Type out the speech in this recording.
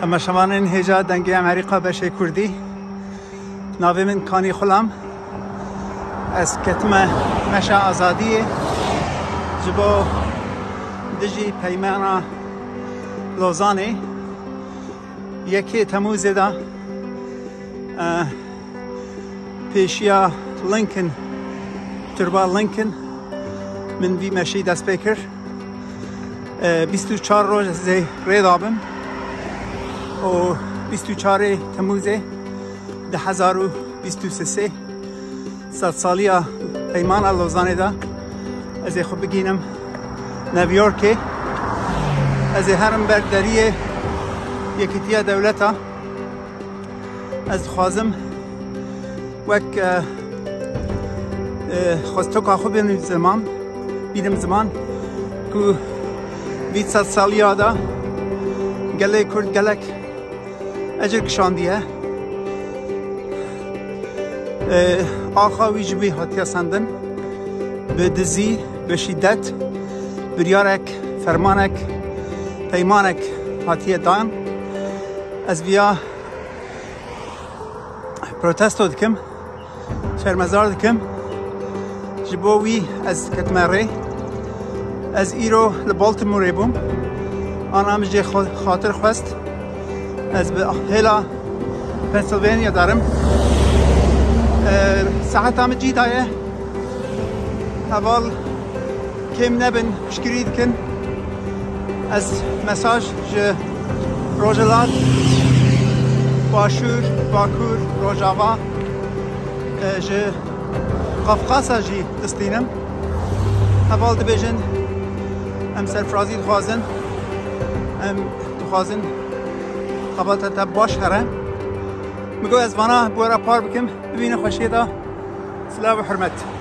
اما شمانین هجا دنگی امریکا بشه کردی ناوی من کانی خلام از کتمه مشا آزادیه جبو دجی پیمانا لوزانه یکی تموز دا پیشیا لینکن تربا لینکن من وی مشی دست بکر 24 روز زی رید آبم و 24 تموزه 2023 صد سالیا پیمان لوزانه دا از خوب بگینم نیویورک از هرنبرگ دریه یکیتیا دولتا از خوازم وک خواستو که خوب بینم زمان که 200 سالیا دا گله کرد گلک اجر کشاندیه آخوی جبی هاتیا سندن به دزی به شدت بریارک فرمانک پیمانک هاتیه دان از بیا پروتستو دکم شرمزار دکم جبوی از کتمره از ایرو لبالتموری بوم آن جه خاطر خواست از به هلا پنسیلوانیا دارم ساعت هم جی دایه اول کم نبن شکری دکن از مساج جه روجلات باشور باکور روجاوا جه قفقاسا جی دستینم اول دبیجن ام سرفرازی دخوازن ام دخوازن قبالتا تا باش هره مگو از وانا بورا پار بکم ببین خوشی دا سلام و حرمت